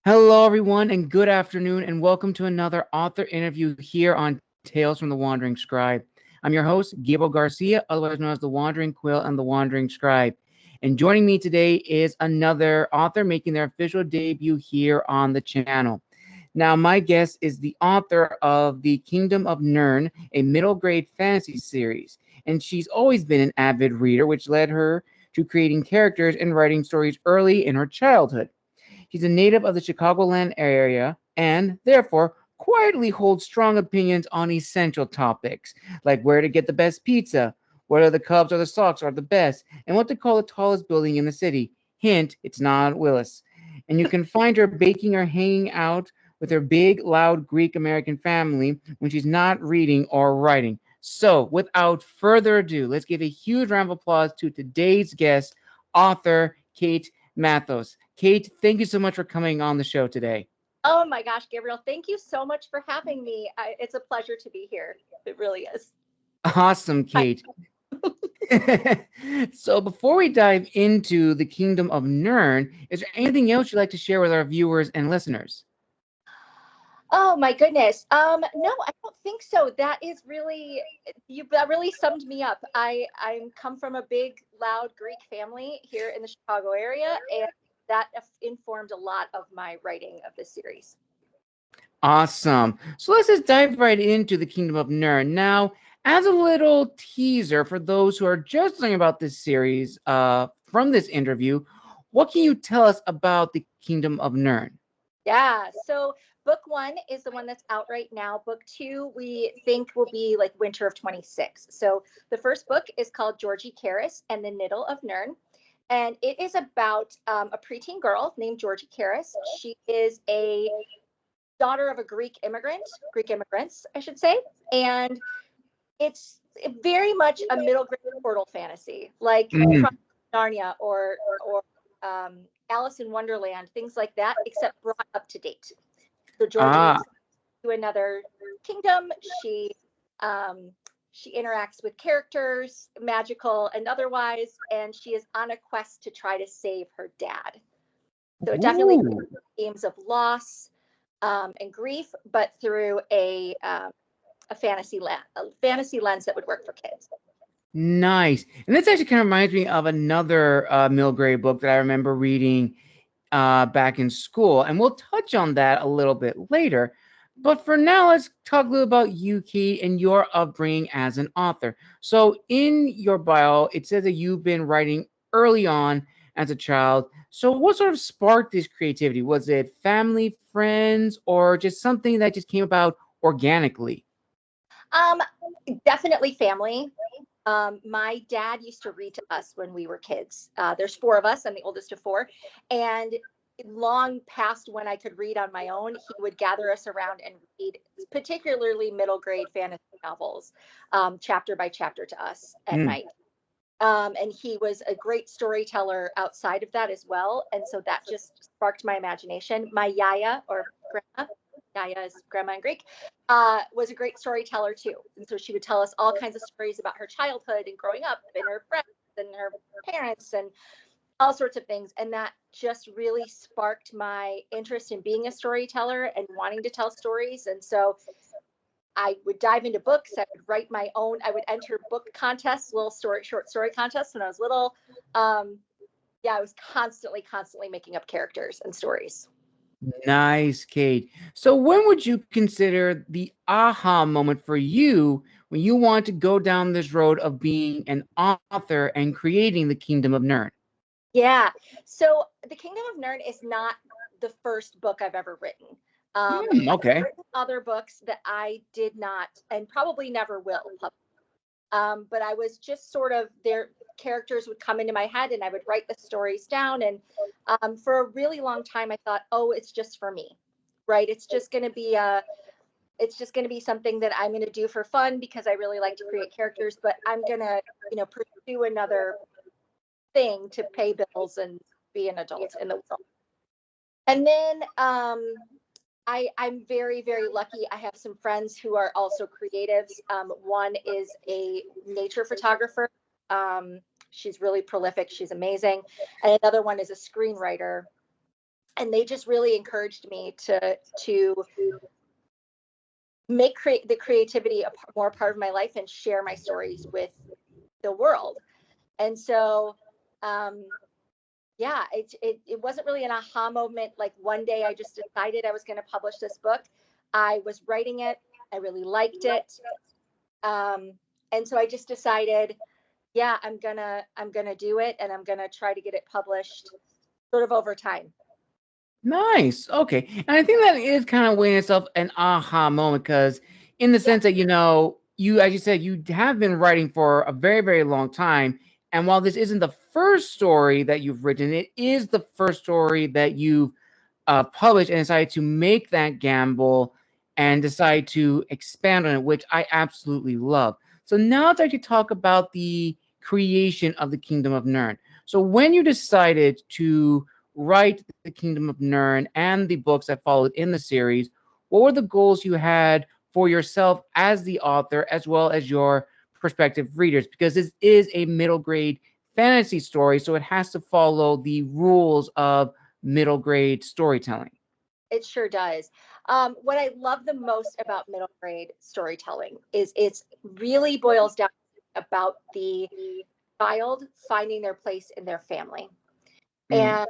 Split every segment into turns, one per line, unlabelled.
Hello, everyone, and good afternoon, and welcome to another author interview here on Tales from the Wandering Scribe. I'm your host, Gabriel Garcia, otherwise known as the Wandering Quill and the Wandering Scribe. And joining me today is another author making their official debut here on the channel. Now, my guest is the author of the Kingdom of Nern, a middle grade fantasy series, and she's always been an avid reader, which led her to creating characters and writing stories early in her childhood. She's a native of the Chicagoland area and, therefore, quietly holds strong opinions on essential topics, like where to get the best pizza, whether the Cubs or the Sox are the best, and what to call the tallest building in the city. Hint, it's not Willis. And you can find her baking or hanging out with her big, loud Greek American family when she's not reading or writing. So, without further ado, let's give a huge round of applause to today's guest, author Kate Mathos. Kate, thank you so much for coming on the show today.
Oh my gosh, Gabriel, thank you so much for having me. It's a pleasure to be here. It really is.
Awesome,
Hi.
Kate. So, before we dive into the Kingdom of Nern, is there anything else you'd like to share with our viewers and listeners?
Oh my goodness. No, I don't think so. That really summed me up. I come from a big, loud Greek family here in the Chicago area, and that informed a lot of my writing of this series.
Awesome. So let's just dive right into the Kingdom of Nern. Now, as a little teaser for those who are just learning about this series from this interview, what can you tell us about the Kingdom of Nern?
Yeah. So book one is the one that's out right now. Book two, we think will be like winter of 26. So the first book is called Georgie Karis and the Niddle of Nern. And it is about a preteen girl named Georgie Karis. She is a daughter of a Greek immigrants, I should say. And it's very much a middle grade portal fantasy, like
Mm.
Narnia or Alice in Wonderland, things like that, except brought up to date. So Georgie
Ah,
moves to another kingdom. Um, she interacts with characters, magical and otherwise, and she is on a quest to try to save her dad. So it definitely
ooh.
themes of loss and grief, but through a fantasy lens that would work for kids.
Nice. And this actually kind of reminds me of another middle grade book that I remember reading back in school. And we'll touch on that a little bit later. But for now, let's talk a little about you, Kate, and your upbringing as an author. So in your bio, it says that you've been writing early on as a child. So what sort of sparked this creativity? Was it family, friends, or just something that just came about organically?
Um, Definitely family. My dad used to read to us when we were kids. There's four of us. I'm the oldest of four. And long past when I could read on my own, he would gather us around and read, particularly middle grade fantasy novels, chapter by chapter to us at
Mm.
night. And he was a great storyteller outside of that as well. And so that just sparked my imagination. My yaya, or grandma, yaya is grandma in Greek, was a great storyteller too. And so she would tell us all kinds of stories about her childhood and growing up and her friends and her parents and all sorts of things. And that just really sparked my interest in being a storyteller and wanting to tell stories. And so I would dive into books. I would write my own. I would enter book contests, short story contests when I was little. Um, yeah, I was constantly making up characters and stories.
Nice, Kate. So when would you consider the aha moment for you when you want to go down this road of being an author and creating the Kingdom of Nern?
Yeah. So The Kingdom of Nern is not the first book I've ever written.
Hmm,
I've
okay.
written other books that I did not and probably never will publish. But I was just sort of their characters would come into my head and I would write the stories down. And for a really long time, I thought, oh, it's just for me, right? It's just going to be something that I'm going to do for fun because I really like to create characters, but I'm going to, pursue another thing to pay bills and be an adult in the world. And then I'm very, very lucky. I have some friends who are also creatives. One is a nature photographer. She's really prolific. She's amazing. And another one is a screenwriter. And they just really encouraged me to make the creativity more part of my life and share my stories with the world. And so, yeah, it wasn't really an aha moment. Like one day I just decided I was going to publish this book. I was writing it. I really liked it. And so I just decided, yeah, I'm gonna do it, and I'm gonna try to get it published sort of over time.
Nice. Okay. And I think that is kind of weighing itself an aha moment, because in the sense that, you, as you said, you have been writing for a very, very long time. And while this isn't the first story that you've written, it is the first story that you've published and decided to make that gamble and decide to expand on it, which I absolutely love. So now let's actually talk about the creation of the Kingdom of Nern. So when you decided to write the Kingdom of Nern and the books that followed in the series, what were the goals you had for yourself as the author, as well as your prospective readers? Because this is a middle grade fantasy story, so it has to follow the rules of middle grade storytelling.
It sure does. What I love the most about middle grade storytelling is it's really boils down about the child finding their place in their family. And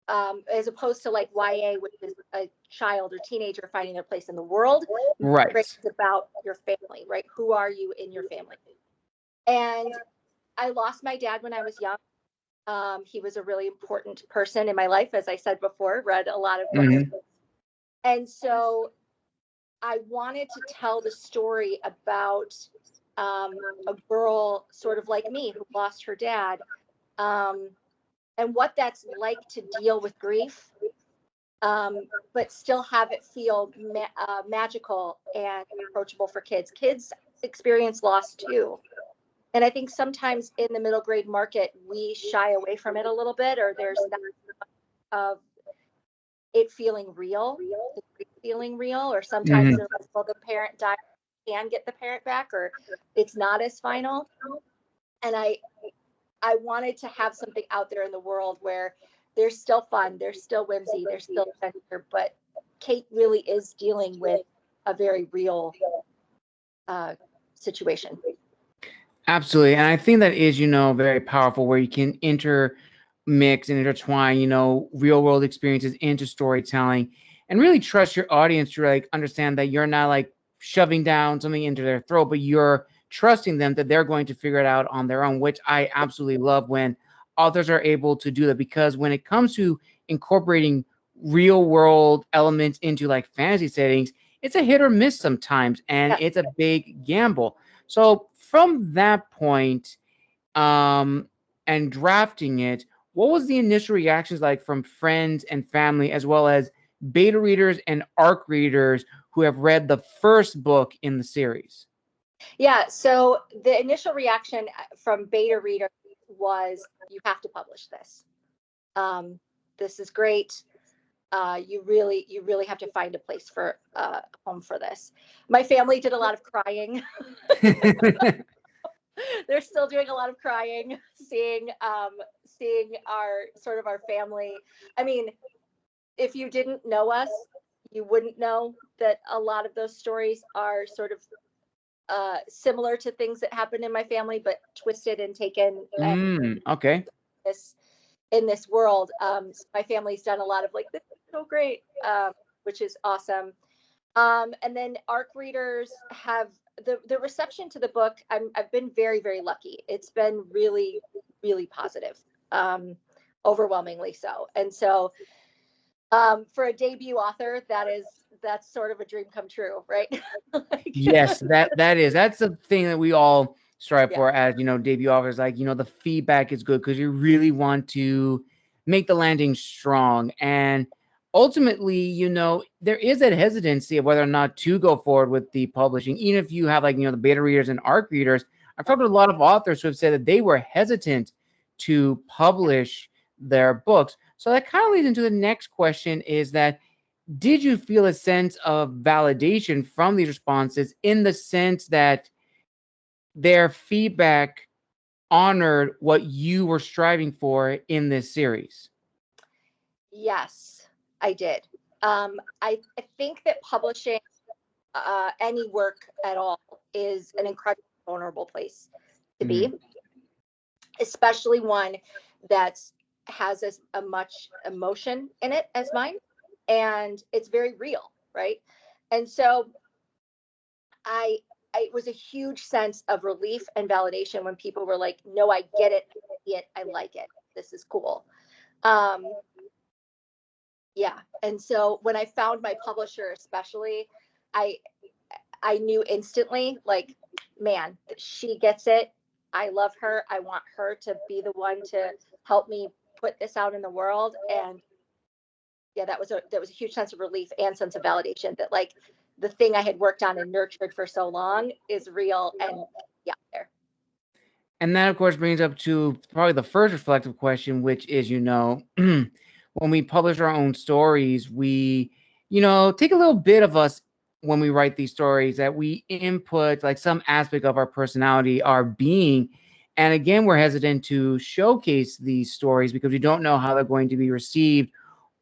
as opposed to like YA, which is a child or teenager finding their place in the world,
Right.
it's about your family, right? Who are you in your family? And I lost my dad when I was young. He was a really important person in my life, as I said before, read a lot of books. And so I wanted to tell the story about a girl sort of like me who lost her dad, and what that's like to deal with grief, but still have it feel magical and approachable for kids. Kids experience loss too. And I think sometimes in the middle grade market, we shy away from it a little bit, or there's not of it feeling real, or sometimes they're like, well, the parent died, can get the parent back, or it's not as final. And I wanted to have something out there in the world where there's still fun, there's still whimsy, there's still adventure, but Kate really is dealing with a very real situation.
Absolutely. And I think that is, very powerful, where you can intermix and intertwine, real world experiences into storytelling, and really trust your audience to like understand that you're not like shoving down something into their throat, but you're trusting them that they're going to figure it out on their own, which I absolutely love when authors are able to do that. Because when it comes to incorporating real world elements into like fantasy settings, it's a hit or miss sometimes, and it's a big gamble. So from that point, and drafting it, what was the initial reactions like from friends and family, as well as beta readers and ARC readers who have read the first book in the series?
Yeah, so the initial reaction from beta readers was, you have to publish this. This is great. You really have to find a place for a home for this. My family did a lot of crying. They're still doing a lot of crying, seeing our family. I mean, if you didn't know us, you wouldn't know that a lot of those stories are sort of similar to things that happened in my family, but twisted and taken
Okay.
in this world. My family's done a lot of like, this is so great, which is awesome. And then ARC readers have the reception to the book. I've been very, very lucky. It's been really, really positive, overwhelmingly so. And so for a debut author, that's sort of a dream come true, right?
Yes, that's the thing that we all strive for as debut authors. Like, the feedback is good because you really want to make the landing strong. And ultimately, there is that hesitancy of whether or not to go forward with the publishing, even if you have like the beta readers and ARC readers. I've talked to a lot of authors who have said that they were hesitant to publish their books. So that kind of leads into the next question: is that, did you feel a sense of validation from these responses, in the sense that their feedback honored what you were striving for in this series?
Yes, I did. I think that publishing any work at all is an incredibly vulnerable place to be, especially one that has a much emotion in it as mine, and it's very real, right? And so I, it was a huge sense of relief and validation when people were like, "No, I get it, I see it, I like it. This is cool." Um, yeah, and so when I found my publisher, especially, I I knew instantly, like, man, she gets it. I love her. I want her to be the one to help me put this out in the world. And yeah, that was a huge sense of relief and sense of validation that, like, the thing I had worked on and nurtured for so long is real and yeah, there.
And that, of course, brings up to probably the first reflective question, which is, when we publish our own stories, we, take a little bit of us when we write these stories, that we input like some aspect of our personality, our being. And again, we're hesitant to showcase these stories because we don't know how they're going to be received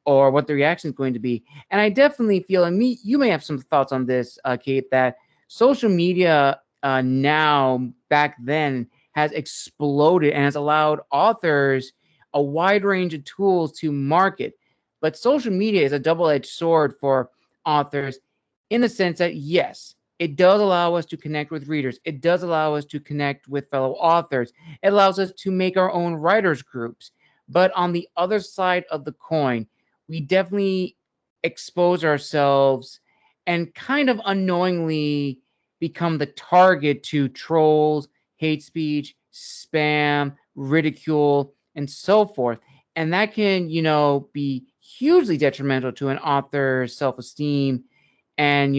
or what the reaction is going to be. And I definitely feel, and you may have some thoughts on this, Kate, that social media now, back then, has exploded and has allowed authors a wide range of tools to market. But social media is a double-edged sword for authors in the sense that, yes, it does allow us to connect with readers. It does allow us to connect with fellow authors. It allows us to make our own writers groups. But on the other side of the coin, we definitely expose ourselves and kind of unknowingly become the target to trolls, hate speech, spam, ridicule, and so forth. And that can, be hugely detrimental to an author's self-esteem and,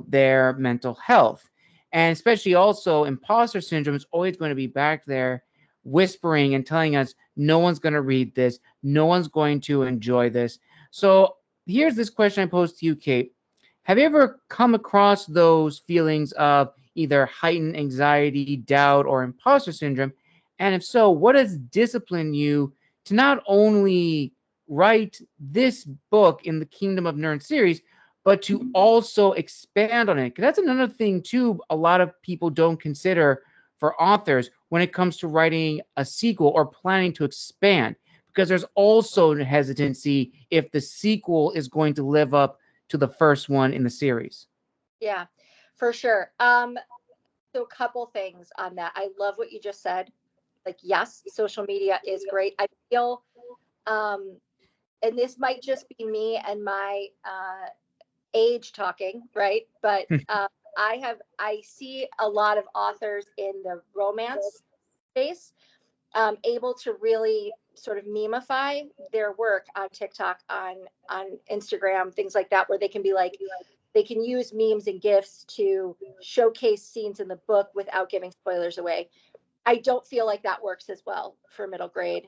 their mental health. And especially also, imposter syndrome is always going to be back there whispering and telling us no one's going to read this, no one's going to enjoy this. So here's this question I posed to you, Kate. Have you ever come across those feelings of either heightened anxiety, doubt, or imposter syndrome? And if so, what has disciplined you to not only write this book in the Kingdom of Nern series, but to also expand on it? Because that's another thing, too, a lot of people don't consider for authors when it comes to writing a sequel or planning to expand, because there's also hesitancy if the sequel is going to live up to the first one in the series.
Yeah, for sure. So a couple things on that. I love what you just said. Like, yes, social media is great. I feel, um, and this might just be me and my age talking, right? But I see a lot of authors in the romance space able to really sort of memify their work on TikTok, on Instagram, things like that, where they can be like, they can use memes and gifs to showcase scenes in the book without giving spoilers away. I don't feel like that works as well for middle grade,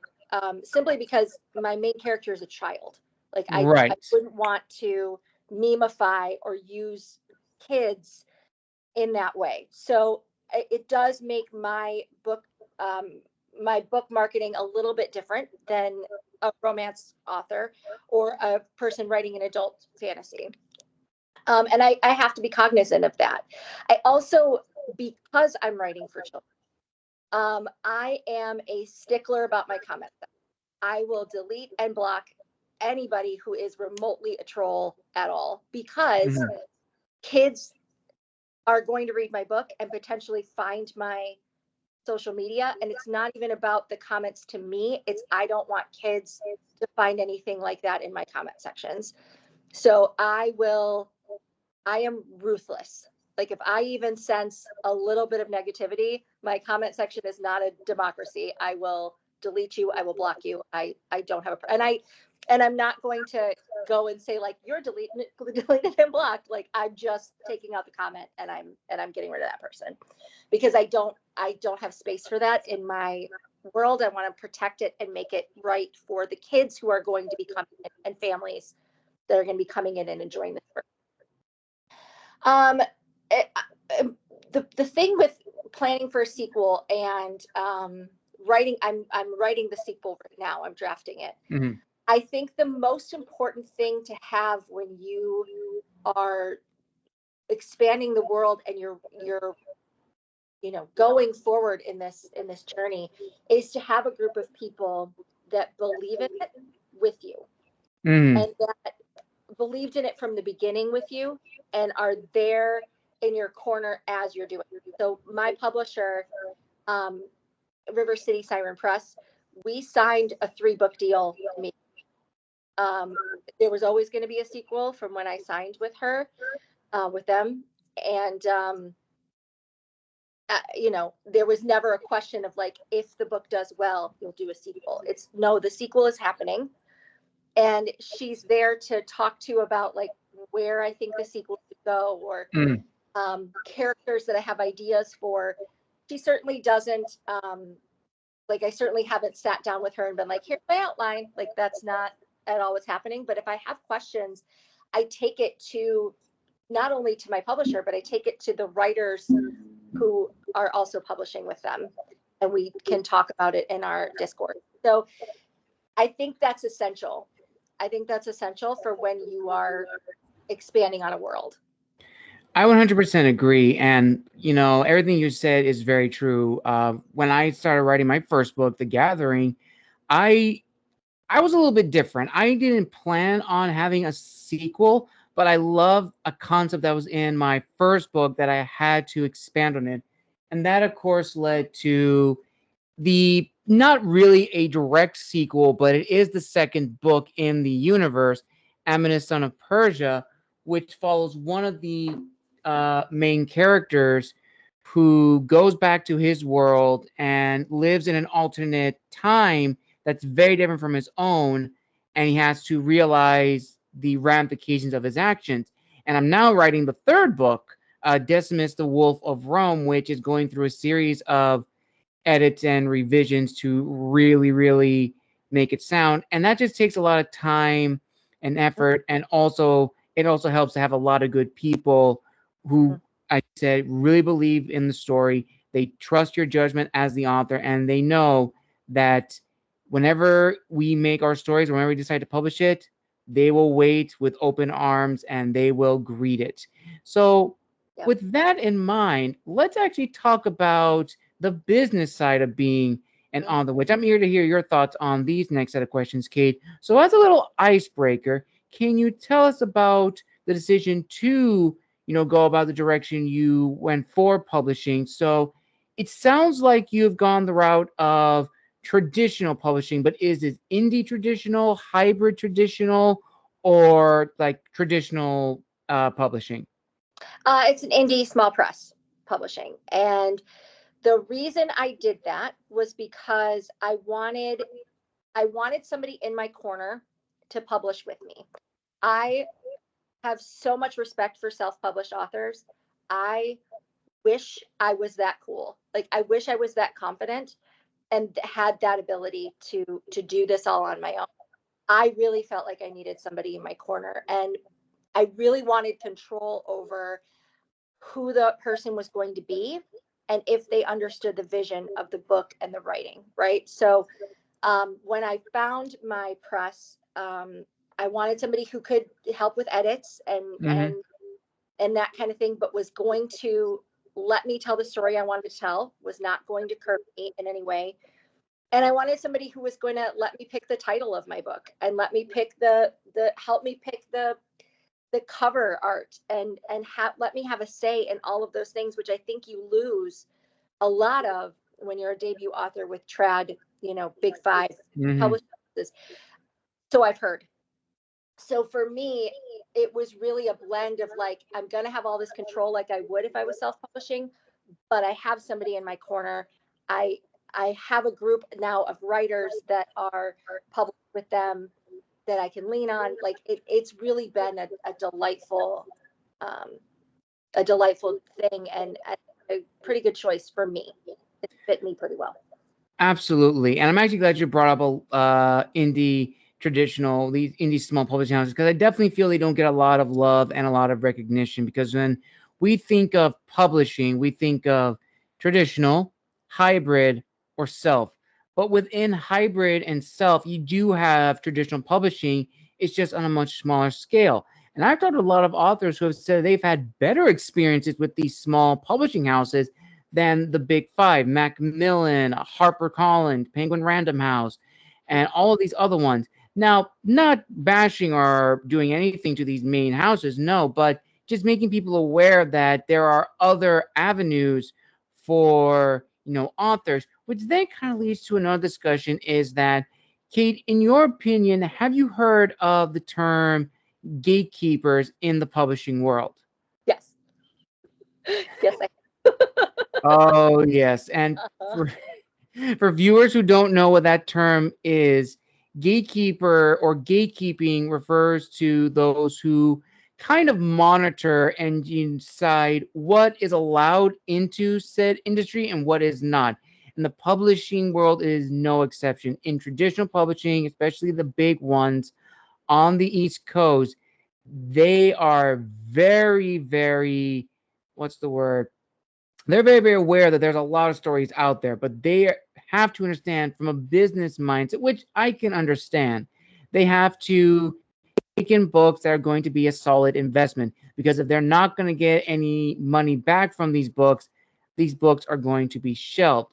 simply because my main character is a child. Like, I
Right.
wouldn't want to memify or use kids in that way. So it does make um, my book marketing a little bit different than a romance author or a person writing an adult fantasy. And I have to be cognizant of that. I also, because I'm writing for children, I am a stickler about my comments. I will delete and block anybody who is remotely a troll at all, because
Mhm.
kids are going to read my book and potentially find my social media. And it's not even about the comments to me. It's, I don't want kids to find anything like that in my comment sections. So I am ruthless. Like, if I even sense a little bit of negativity, my comment section is not a democracy. I will delete you. I will block you. I don't have and I'm not going to go and say, like, you're deleted and blocked. Like, I'm just taking out the comment and I'm getting rid of that person, because I don't have space for that in my world. I want to protect it and make it right for the kids who are going to be coming in, and families that are going to be coming in and enjoying this work. Um, it, the thing with planning for a sequel and writing, I'm writing the sequel right now. I'm drafting it.
Mhm.
I think the most important thing to have when you are expanding the world and you're going forward in this journey is to have a group of people that believe in it with you,
Mm.
and that believed in it from the beginning with you and are there in your corner as you're doing it. So my publisher, um, River City Siren Press, we signed a 3-book deal to me. There was always going to be a sequel from when I signed with her, with them. And, there was never a question of like, if the book does well, you'll do a sequel. It's no, the sequel is happening. And she's there to talk to about like where I think the sequel should go, or
Mm.
characters that I have ideas for. She certainly doesn't, like, I certainly haven't sat down with her and been like, here's my outline. Like, that's not at all what's happening. But if I have questions, I take it to not only to my publisher, but I take it to the writers who are also publishing with them. And we can talk about it in our Discord. So I think that's essential. I think that's essential for when you are expanding on a world.
I 100% agree. And, everything you said is very true. When I started writing my first book, The Gathering, I was a little bit different. I didn't plan on having a sequel, but I loved a concept that was in my first book that I had to expand on it. And that, of course, led to the not really a direct sequel, but it is the second book in the universe, Amunet, Son of Persia, which follows one of the main characters who goes back to his world and lives in an alternate time that's very different from his own, and he has to realize the ramifications of his actions. And I'm now writing the third book, Decimus, the Wolf of Rome, which is going through a series of edits and revisions to really, really make it sound. And that just takes a lot of time and effort. And also, it also helps to have a lot of good people who, I said, really believe in the story. They trust your judgment as the author, and they know that whenever we make our stories, whenever we decide to publish it, they will wait with open arms and they will greet it. So,
Yep.
with that in mind, let's actually talk about the business side of being an author, which I'm here to hear your thoughts on these next set of questions, Kate. So, as a little icebreaker, can you tell us about the decision to, go about the direction you went for publishing? So, it sounds like you've gone the route of traditional publishing, but is it indie traditional, hybrid traditional, or like traditional publishing?
It's an indie small press publishing. And the reason I did that was because I wanted somebody in my corner to publish with me. I have so much respect for self-published authors. I wish I was that cool. Like, I wish I was that confident and had that ability to do this all on my own. I really felt like I needed somebody in my corner, and I really wanted control over who the person was going to be and if they understood the vision of the book and the writing, right? So when I found my press, I wanted somebody who could help with edits and that kind of thing, but was going to let me tell the story I wanted to tell, was not going to curb me in any way. And I wanted somebody who was going to let me pick the title of my book and let me pick help me pick the cover art and let me have a say in all of those things, which I think you lose a lot of when you're a debut author with trad, big 5 publishers. So I've heard. So for me, it was really a blend of like, I'm going to have all this control like I would if I was self-publishing, but I have somebody in my corner. I have a group now of writers that are published with them that I can lean on. Like, it's really been a delightful thing, and a pretty good choice for me. It fit me pretty well.
Absolutely. And I'm actually glad you brought up indie traditional, these indie small publishing houses, because I definitely feel they don't get a lot of love and a lot of recognition, because when we think of publishing, we think of traditional, hybrid, or self. But within hybrid and self, you do have traditional publishing. It's just on a much smaller scale. And I've talked to a lot of authors who have said they've had better experiences with these small publishing houses than the big five: Macmillan, HarperCollins, Penguin Random House, and all of these other ones. Now, not bashing or doing anything to these main houses, no, but just making people aware that there are other avenues for authors, which then kind of leads to another discussion. Is that, Kate, in your opinion, have you heard of the term gatekeepers in the publishing world?
Yes. Yes,
Oh, yes. And
uh-huh.
for viewers who don't know what that term is, gatekeeper or gatekeeping refers to those who kind of monitor and decide what is allowed into said industry and what is not. And the publishing world is no exception. In traditional publishing, especially the big ones on the East Coast, they are very, very, what's the word? They're very, very aware that there's a lot of stories out there, but they have to understand from a business mindset, which I can understand. They have to take in books that are going to be a solid investment, because if they're not going to get any money back from these books are going to be shelved.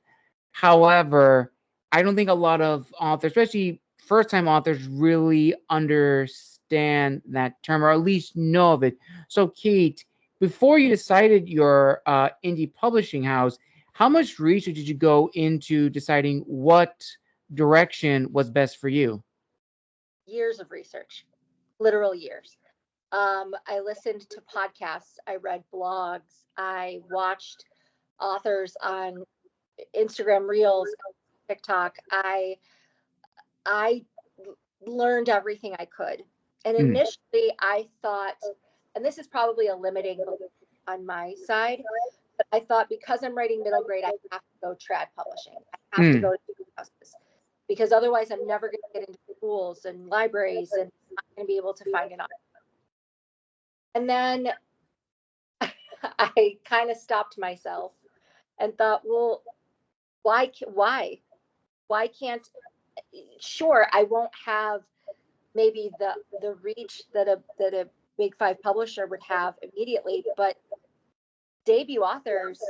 However, I don't think a lot of authors, especially first time authors, really understand that term, or at least know of it. So, Kate, before you decided your indie publishing house, how much research did you go into deciding what direction was best for you?
Years of research, literal years. I listened to podcasts, I read blogs, I watched authors on Instagram Reels, TikTok. I learned everything I could. And
Mm,
initially I thought, and this is probably a limiting belief on my side, but I thought because I'm writing middle grade, I have to go trad publishing. I have to
mm.
go to houses because otherwise I'm never going to get into schools and libraries and I'm not going to be able to find an author. And then I kind of stopped myself and thought, well, why can't, sure, I won't have maybe the reach that a big five publisher would have immediately, but debut authors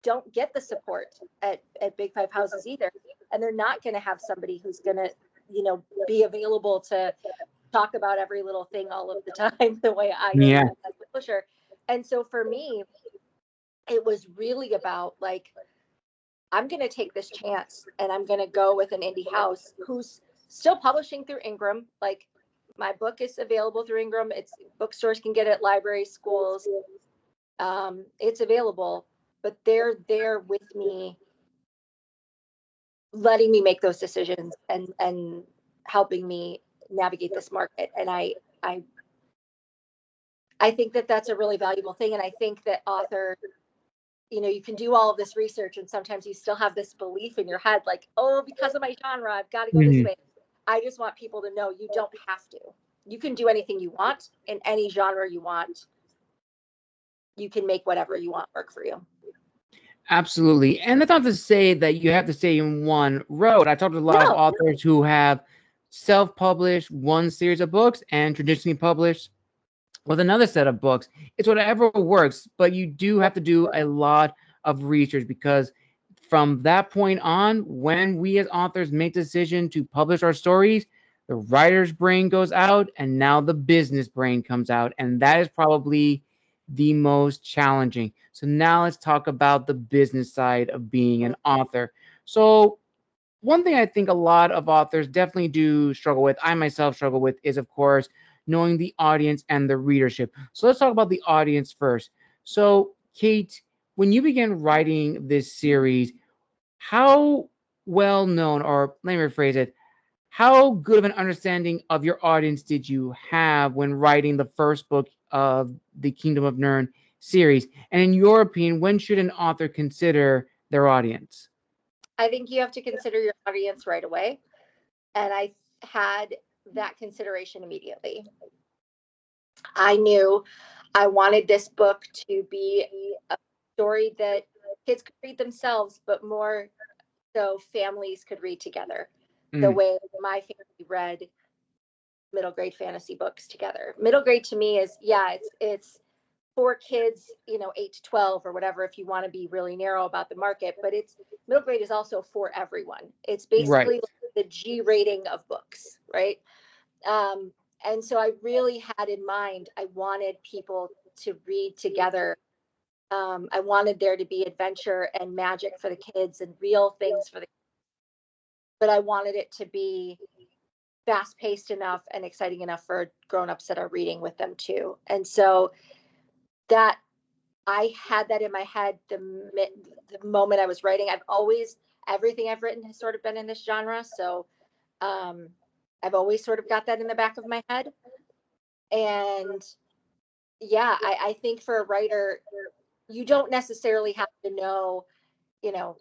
don't get the support at big five houses either, and they're not going to have somebody who's going to be available to talk about every little thing all of the time the way I do
Yeah.
as a publisher. And so for me, it was really about like, I'm going to take this chance and I'm going to go with an indie house who's still publishing through Ingram. Like, my book is available through Ingram. It's bookstores can get it, libraries, schools. It's available, but they're there with me, letting me make those decisions and helping me navigate this market. And I I think that that's a really valuable thing. And I think that authors, you can do all of this research and sometimes you still have this belief in your head, like, oh, because of my genre, I've got to go this
Mhm.
way. I just want people to know you don't have to. You can do anything you want in any genre you want. You can make whatever you want work for you.
Absolutely. And that's not to say that you have to stay in one road. I talked to a lot of
No,
authors who have self published one series of books and traditionally published with another set of books. It's whatever works, but you do have to do a lot of research, because from that point on, when we as authors make the decision to publish our stories, the writer's brain goes out and now the business brain comes out. And that is probably the most challenging. So now let's talk about the business side of being an author. So one thing I think a lot of authors definitely do struggle with, I myself struggle with, is of course knowing the audience and the readership. So let's talk about the audience first. So, Kate, when you began writing this series, how well known, or let me rephrase it, how good of an understanding of your audience did you have when writing the first book of the Kingdom of Nern series? And in your opinion, when should an author consider their audience?
I think you have to consider your audience right away. And I had that consideration immediately. I knew I wanted this book to be a story that kids could read themselves, but more so families could read together the
Mm,
way my family read middle grade fantasy books together. Middle grade to me is, yeah, it's for kids, 8 to 12 or whatever, if you want to be really narrow about the market, but it's middle grade is also for everyone. It's
right.
basically like the G rating of books, right? Um, and so I really had in mind, I wanted people to read together. I wanted there to be adventure and magic for the kids and real things for the, but I wanted it to be fast paced enough and exciting enough for grown-ups that are reading with them too. And so that I had that in my head the moment I was writing. Everything I've written has sort of been in this genre. So um, I've always sort of got that in the back of my head. And yeah, I think for a writer, you don't necessarily have to know,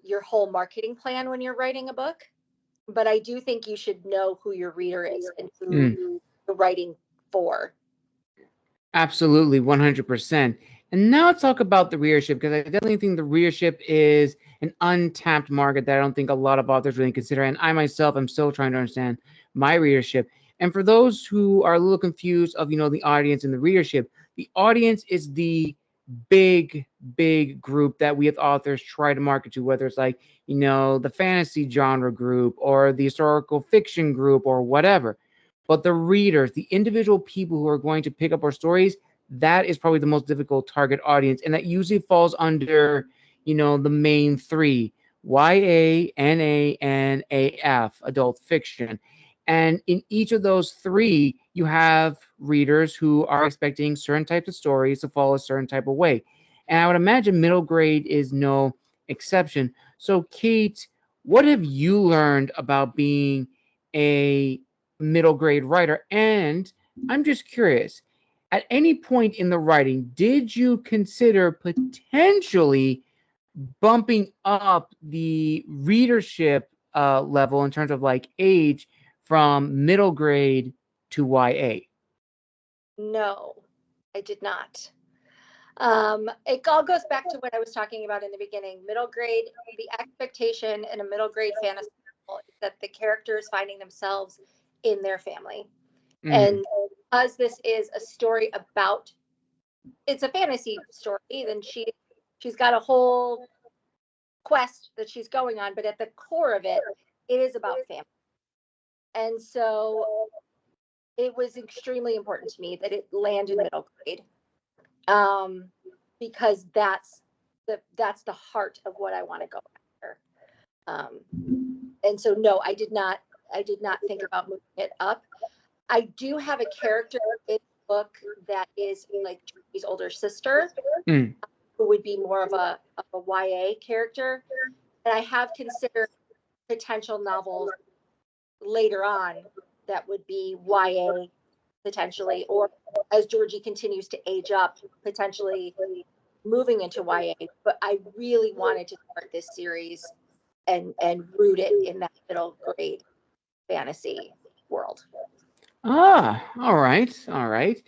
your whole marketing plan when you're writing a book. But I do think you should know who your reader is and who
Mm,
you're writing for.
absolutely, 100%. And now let's talk about the readership, because I definitely think the readership is an untapped market that I don't think a lot of authors really consider. And I myself am still trying to understand my readership. And for those who are a little confused of, the audience and the audience is the big, big group that we as authors try to market to, whether it's like, the fantasy genre group or the historical fiction group or whatever. But the readers, the individual people who are going to pick up our stories, that is probably the most difficult target audience. And that usually falls under, the main three: YA, NA, and AF, adult fiction. And in each of those three, you have readers who are expecting certain types of stories to follow a certain type of way. And I would imagine middle grade is no exception. So, Kate, what have you learned about being a middle grade writer? And I'm just curious, at any point in the writing, did you consider potentially bumping up the readership level in terms of like age from middle grade to YA?
No, I did not. It all goes back to what I was talking about in the beginning. Middle grade, the expectation in a middle grade fantasy novel is that the character is finding themselves in their family.
Mm,
And because this is a story about, it's a fantasy story, then she's got a whole quest that she's going on, but at the core of it, it is about family. And so it was extremely important to me that it land in middle grade, um, because that's the heart of what I want to go after. Um, and so no, I did not think about moving it up. I do have a character in the book that is like Jordy's older sister,
mm.
who would be more of a YA character. And I have considered potential novels later on that would be YA potentially, or as Georgie continues to age up, potentially moving into YA. But I really wanted to start this series and root it in that middle grade fantasy world.
Ah, all right, all right.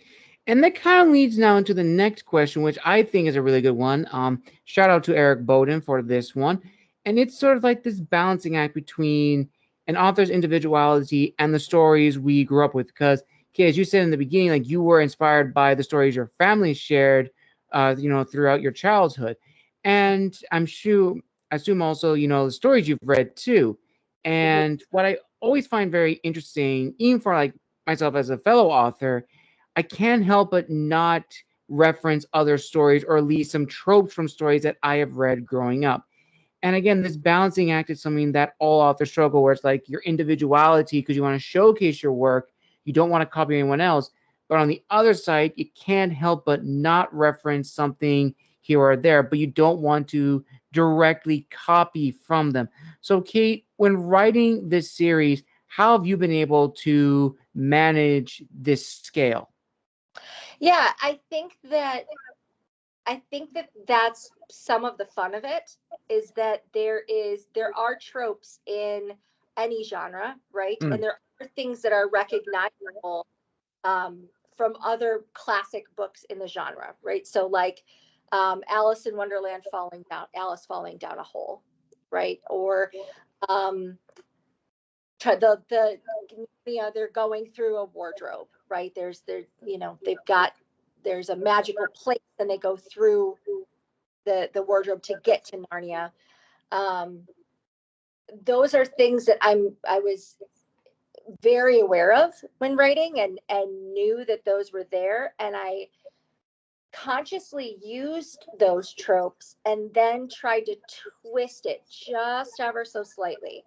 And that kind of leads now into the next question, which I think is a really good one. Shout out to Eric Bowden for this one. And it's sort of like this balancing act between an author's individuality and the stories we grew up with. Because, okay, as you said in the beginning, like you were inspired by the stories your family shared, throughout your childhood. And I assume also, the stories you've read too.
Mhm.
And what I always find very interesting, even for like myself as a fellow author, I can't help but not reference other stories or at least some tropes from stories that I have read growing up. And again, this balancing act is something that all authors struggle, where it's like your individuality, because you want to showcase your work, you don't want to copy anyone else. But on the other side, you can't help but not reference something here or there, but you don't want to directly copy from them. So, Kate, when writing this series, how have you been able to manage this scale?
Yeah, I think that that's some of the fun of it, is that there are tropes in any genre, right? And
Mm,
there are things that are recognizable um, from other classic books in the genre, right? So like Alice in Wonderland falling down, Alice falling down a hole, right? Or um, they're going through a wardrobe, right? There's a magical place, and they go through the wardrobe to get to Narnia. Um, those are things that I was very aware of when writing, and knew that those were there, and I consciously used those tropes and then tried to twist it just ever so slightly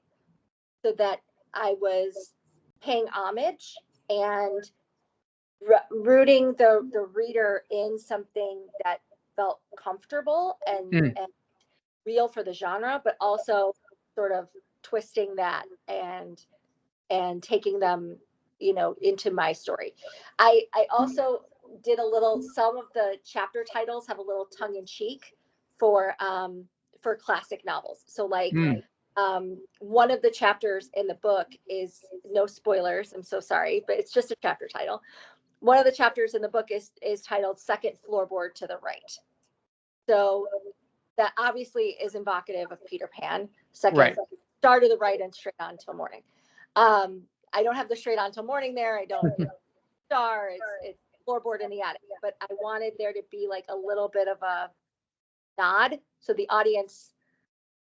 so that I was paying homage and rooting the reader in something that felt comfortable and real for the genre, but also sort of twisting that and taking them, into my story. I also did some of the chapter titles have a little tongue in cheek for classic novels. So like one of the chapters in the book is, no spoilers, I'm so sorry, but it's just a chapter title. One of the chapters in the book is titled Second Floorboard to the Right. So that obviously is evocative of Peter Pan. Second star to the right and straight on till morning. I don't have the straight on till morning there. I don't star. It's floorboard in the attic. But I wanted there to be like a little bit of a nod, so the audience,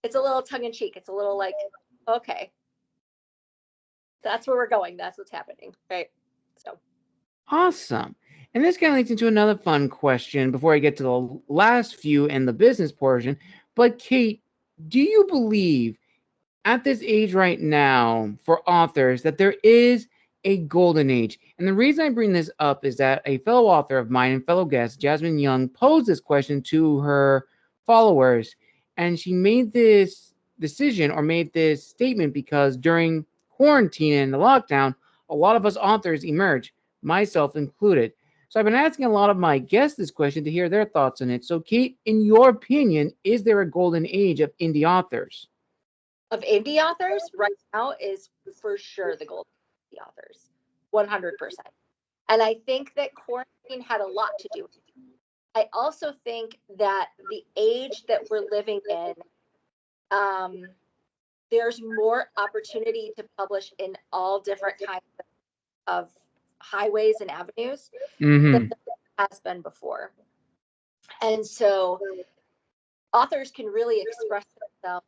it's a little tongue in cheek. It's a little like, okay, that's where we're going. That's what's happening, right? So
awesome. And this kind of leads into another fun question before I get to the last few and the business portion. But Kate, do you believe at this age right now for authors that there is a golden age? And the reason I bring this up is that a fellow author of mine and fellow guest, Jasmine Young, posed this question to her followers, and she made this decision or made this statement because during quarantine and the lockdown, a lot of us authors emerged, myself included. So I've been asking a lot of my guests this question to hear their thoughts on it. So Kate, in your opinion, is there a golden age of indie authors?
Of indie authors right now is for sure the golden indie authors, 100%. And I think that quarantine had a lot to do with it. I also think that the age that we're living in, there's more opportunity to publish in all different kinds of highways and avenues than there has been before. And so authors can really express themselves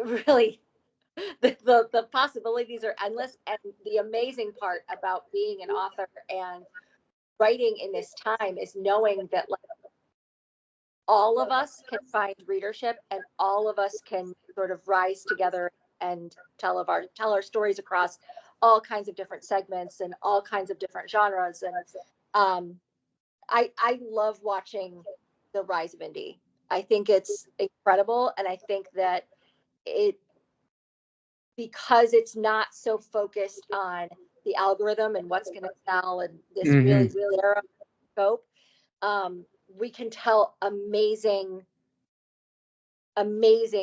really, the possibilities are endless. And the amazing part about being an author and writing in this time is knowing that like all of us can find readership, and all of us can sort of rise together and tell our stories across all kinds of different segments and all kinds of different genres. And I love watching the rise of indie. I think it's incredible, and I think that because it's not so focused on the algorithm and what's going to sell and this really narrow scope, we can tell amazing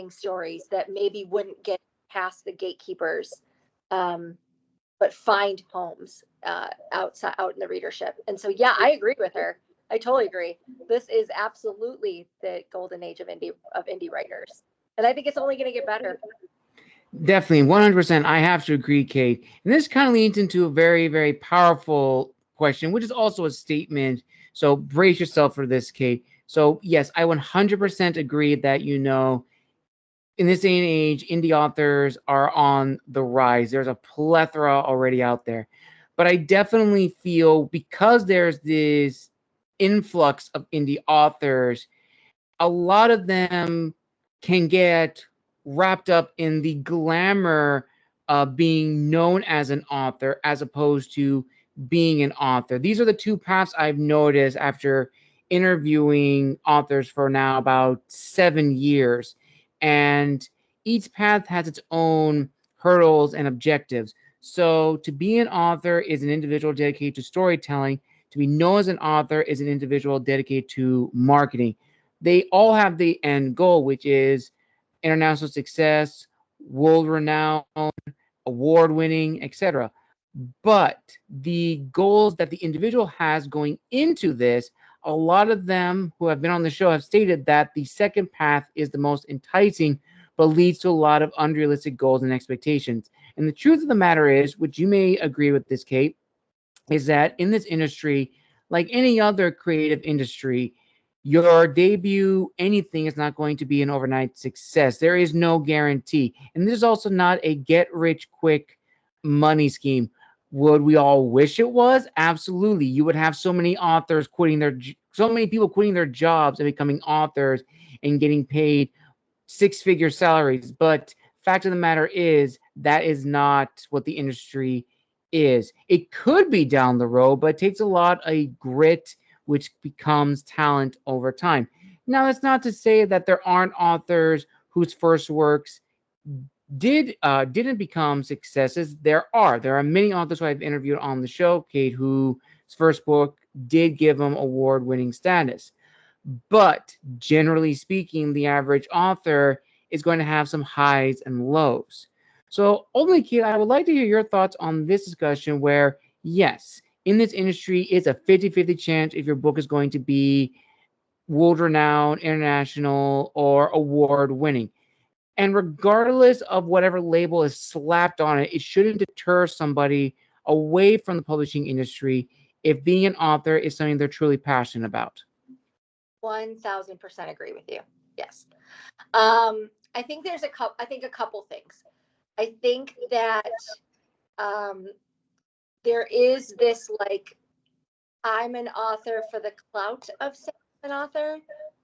stories that maybe wouldn't get past the gatekeepers, but find homes out in the readership. And so, yeah, I agree with her. I totally agree. This is absolutely the golden age of indie writers, and I think it's only going to get better.
Definitely, 100%. I have to agree, Kate. And this kind of leads into a very, very powerful question, which is also a statement. So brace yourself for this, Kate. So yes, I 100% agree that, in this day and age, indie authors are on the rise. There's a plethora already out there. But I definitely feel because there's this influx of indie authors, a lot of them can get wrapped up in the glamour of being known as an author as opposed to being an author. These are the two paths I've noticed after interviewing authors for now about 7 years. And each path has its own hurdles and objectives. So to be an author is an individual dedicated to storytelling. To be known as an author is an individual dedicated to marketing. They all have the end goal, which is international success, world renown, award winning, etc. But the goals that the individual has going into this, a lot of them who have been on the show have stated that the second path is the most enticing, but leads to a lot of unrealistic goals and expectations. And the truth of the matter is, which you may agree with this, Kate, is that in this industry, like any other creative industry, your debut, anything is not going to be an overnight success. There is no guarantee. And this is also not a get rich quick money scheme. Would we all wish it was? Absolutely. You would have so many authors quitting so many people quitting their jobs and becoming authors and getting paid six-figure salaries. But fact of the matter is that is not what the industry is. It could be down the road, but it takes a lot of grit, which becomes talent over time. Now, that's not to say that there aren't authors whose first works didn't become successes. There are many authors who I've interviewed on the show, Kate, whose first book did give them award-winning status. But generally speaking, the average author is going to have some highs and lows. So ultimately, Kate, I would like to hear your thoughts on this discussion where, yes, in this industry, it's a 50-50 chance if your book is going to be world-renowned, international, or award-winning. And regardless of whatever label is slapped on it, it shouldn't deter somebody away from the publishing industry if being an author is something they're truly passionate about.
1000% agree with you. Yes. I think there's a couple things. I think that there is this like, I'm an author for the clout of saying an author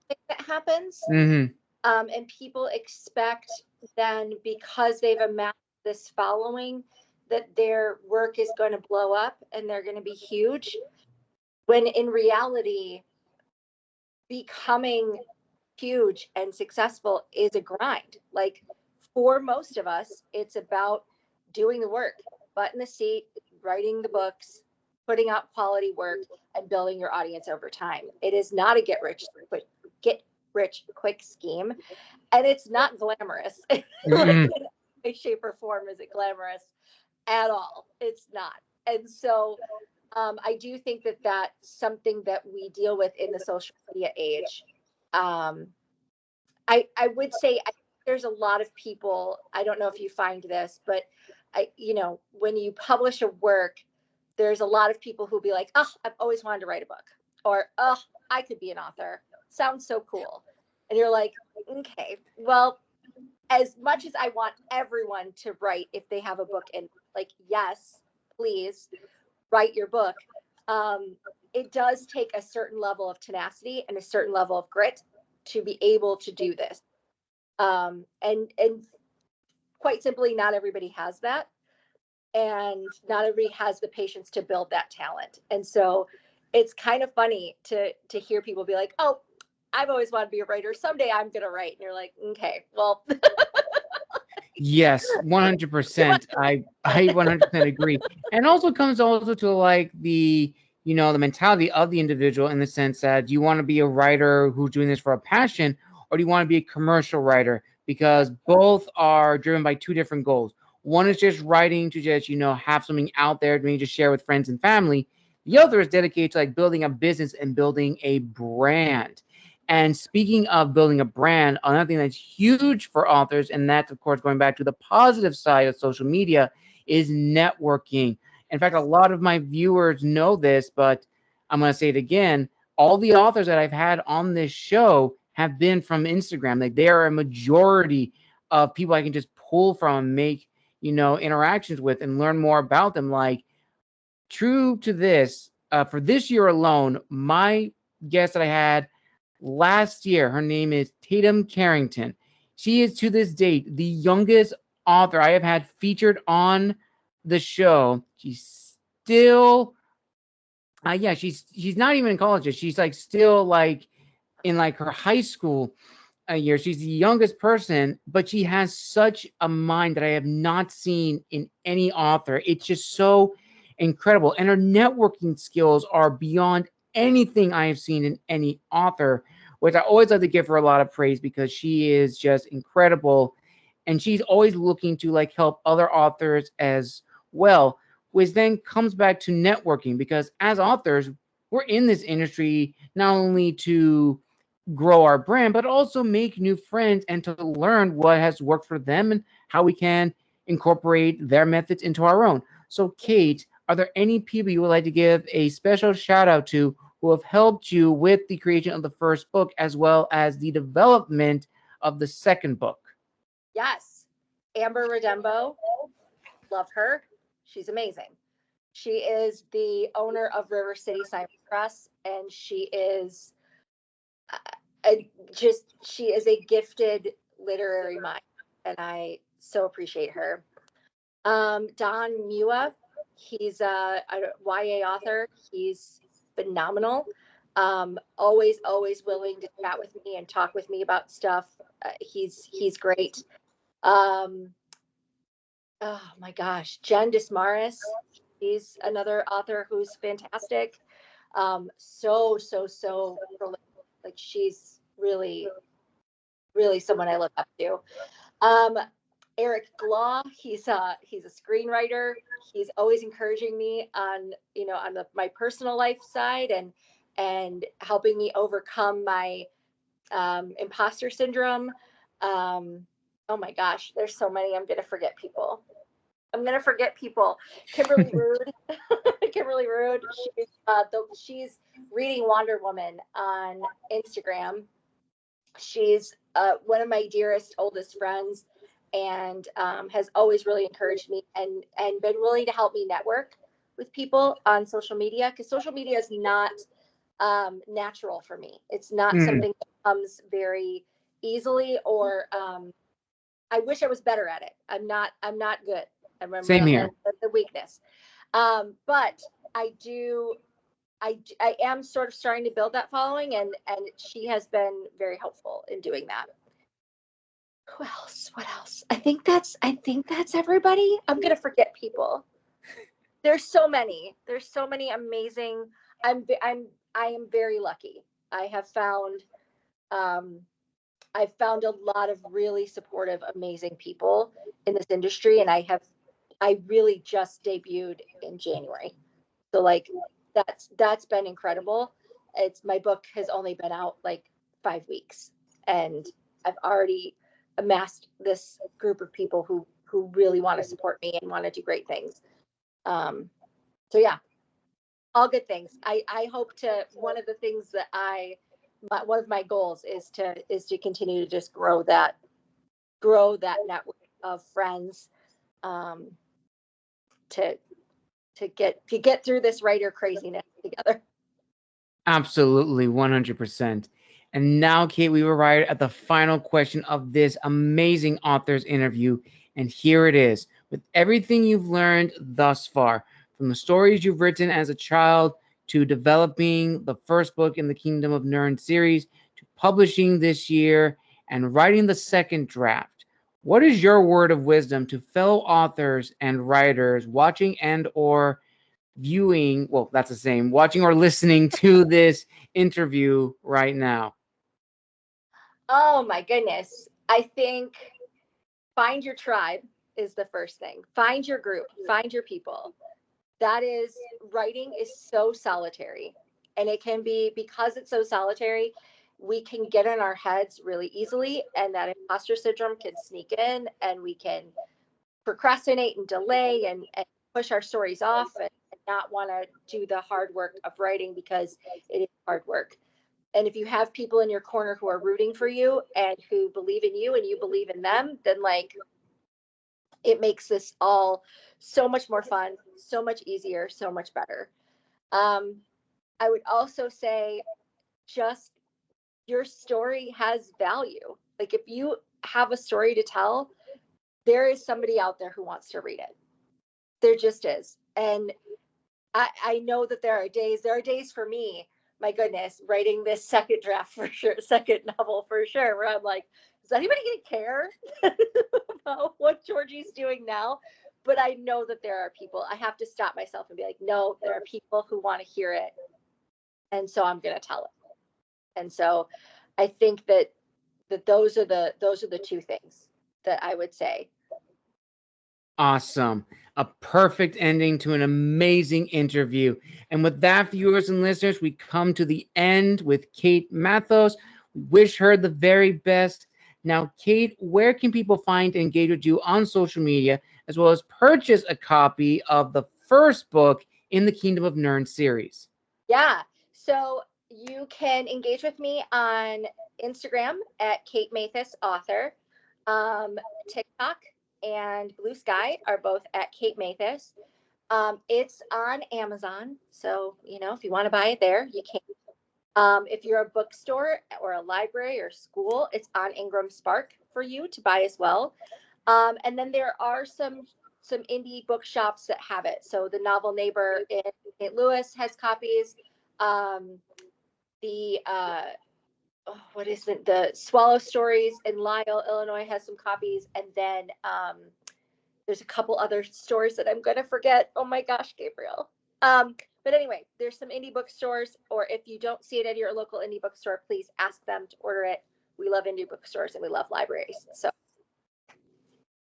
thing that happens.
Mm-hmm.
And people expect then, because they've amassed this following, that their work is going to blow up and they're going to be huge. When in reality, becoming huge and successful is a grind. Like, for most of us, it's about doing the work, butt in the seat, writing the books, putting out quality work, and building your audience over time. It is not a get rich quick scheme, and it's not glamorous. Like, in any shape or form is it glamorous at all. It's not. And so I do think that that's something that we deal with in the social media age. I would say there's a lot of people, I don't know if you find this, but when you publish a work, there's a lot of people who'll be like, oh, I've always wanted to write a book, or, oh, I could be an author. Sounds so cool. And you're like, okay, well, as much as I want everyone to write if they have a book, and like, yes, please write your book. It does take a certain level of tenacity and a certain level of grit to be able to do this. And quite simply, not everybody has that. And not everybody has the patience to build that talent. And so it's kind of funny to hear people be like, oh, I've always wanted to be a writer. Someday I'm going to write. And you're like, okay, well.
Yes, 100%. I 100% agree. And also comes also to like the mentality of the individual, in the sense that, do you want to be a writer who's doing this for a passion, or do you want to be a commercial writer? Because both are driven by two different goals. One is just writing to just, have something out there to maybe just share with friends and family. The other is dedicated to like building a business and building a brand. And speaking of building a brand, another thing that's huge for authors, and that's, of course, going back to the positive side of social media, is networking. In fact, a lot of my viewers know this, but I'm going to say it again. All the authors that I've had on this show have been from Instagram. Like, they are a majority of people I can just pull from and make, interactions with and learn more about them. Like, true to this, for this year alone, my guest that I had last year, her name is Tatum Carrington. She is, to this date, the youngest author I have had featured on the show. She's still, she's not even in college yet. She's like still like in like her high school year. She's the youngest person, but she has such a mind that I have not seen in any author. It's just so incredible. And her networking skills are beyond anything I have seen in any author, which I always like to give her a lot of praise, because she is just incredible. And she's always looking to like help other authors as well, which then comes back to networking, because as authors, we're in this industry not only to grow our brand, but also make new friends and to learn what has worked for them and how we can incorporate their methods into our own. So, Kate, are there any people you would like to give a special shout out to who have helped you with the creation of the first book as well as the development of the second book?
Yes. Amber Redembo, love her. She's amazing. She is the owner of River City Simon Press, and she is she is a gifted literary mind, and I so appreciate her. Don Mua, he's a YA author. He's phenomenal. Always willing to chat with me and talk with me about stuff. He's great. Um, oh my gosh, Jen Dismaris. She's another author who's fantastic. So prolific. Like she's really someone I look up to. Um, Eric Glaw, he's a screenwriter. He's always encouraging me on my personal life side and helping me overcome my imposter syndrome. Oh my gosh, there's so many. I'm gonna forget people. Kimberly Rude, Kimberly Rude. She's reading Wonder Woman on Instagram. She's one of my dearest, oldest friends, and has always really encouraged me and been willing to help me network with people on social media, because social media is not natural for me. It's not
Mm,
something that comes very easily, or I wish I was better at it. I'm not good.
same here.
That's the weakness. But I do. I am sort of starting to build that following, and she has been very helpful in doing that. Who else? What else? I think that's everybody. I'm gonna forget people. There's so many. There's so many amazing. I am very lucky. I have found um, I've found a lot of really supportive, amazing people in this industry, and I really just debuted in January. So like that's been incredible. It's My book has only been out like 5 weeks, and I've already amassed this group of people who really want to support me and want to do great things. Um, so yeah, all good things. I hope to one of the things that one of my goals is to continue to just grow that network of friends, um, to to get through this writer craziness together.
Absolutely, 100%. And now, Kate, we arrive at the final question of this amazing author's interview. And here it is. With everything you've learned thus far, from the stories you've written as a child to developing the first book in the Kingdom of Nern series to publishing this year and writing the second draft, what is your word of wisdom to fellow authors and writers watching and or viewing, well, that's the same, watching or listening to this interview right now?
Oh my goodness. I think find your tribe is the first thing. Find your group, find your people. That is Writing is so solitary. And it can be, because it's so solitary, we can get in our heads really easily, and that imposter syndrome can sneak in, and we can procrastinate and delay and push our stories off, and not want to do the hard work of writing, because it is hard work. And if you have people in your corner who are rooting for you and who believe in you and you believe in them, then like it makes this all so much more fun, so much easier, so much better. Um, I would also say, just your story has value. Like if you have a story to tell, there is somebody out there who wants to read it. There just is. And I know that there are days for me, my goodness, writing this second draft for sure, second novel for sure, where I'm like, is anybody going to care about what Georgie's doing now? But I know that there are people. I have to stop myself and be like, no, there are people who want to hear it. And so I'm going to tell it. And so I think that those are the two things that I would say.
Awesome. A perfect ending to an amazing interview. And with that, viewers and listeners, we come to the end with Kate Mathos. We wish her the very best. Now, Kate, where can people find and engage with you on social media, as well as purchase a copy of the first book in the Kingdom of Nern series?
Yeah. So you can engage with me on Instagram at Kate Mathos Author. TikTok and Blue Sky are both at Kate Mathos. It's on Amazon. So, if you want to buy it there, you can. If you're a bookstore or a library or school, it's on Ingram Spark for you to buy as well. And then there are some indie bookshops that have it. So the Novel Neighbor in St. Louis has copies. The what is it? The Swallow Stories in Lisle, Illinois has some copies, and then there's a couple other stores that I'm going to forget. Oh my gosh, Gabriel. But anyway, there's some indie bookstores, or if you don't see it at your local indie bookstore, please ask them to order it. We love indie bookstores and we love libraries. So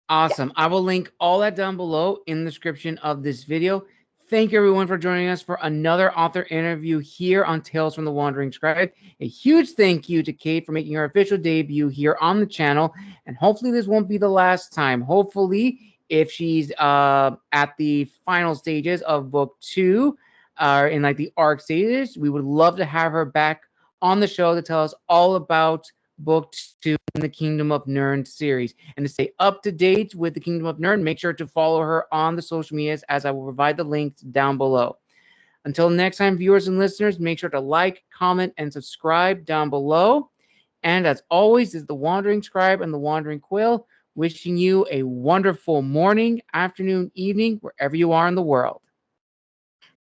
awesome. Yeah. I will link all that down below in the description of this video. Thank you, everyone, for joining us for another author interview here on Tales from the Wandering Scribe. A huge thank you to Kate for making her official debut here on the channel. And hopefully this won't be the last time. Hopefully, if she's at the final stages of book 2, in like the arc stages, we would love to have her back on the show to tell us all about book 2 in the Kingdom of Nern series. And to stay up to date with the Kingdom of Nern, make sure to follow her on the social medias, as I will provide the links down below. Until next time, viewers and listeners, make sure to like, comment, and subscribe down below. And as always, this is the Wandering Scribe and the Wandering Quill, wishing you a wonderful morning, afternoon, evening, wherever you are in the world.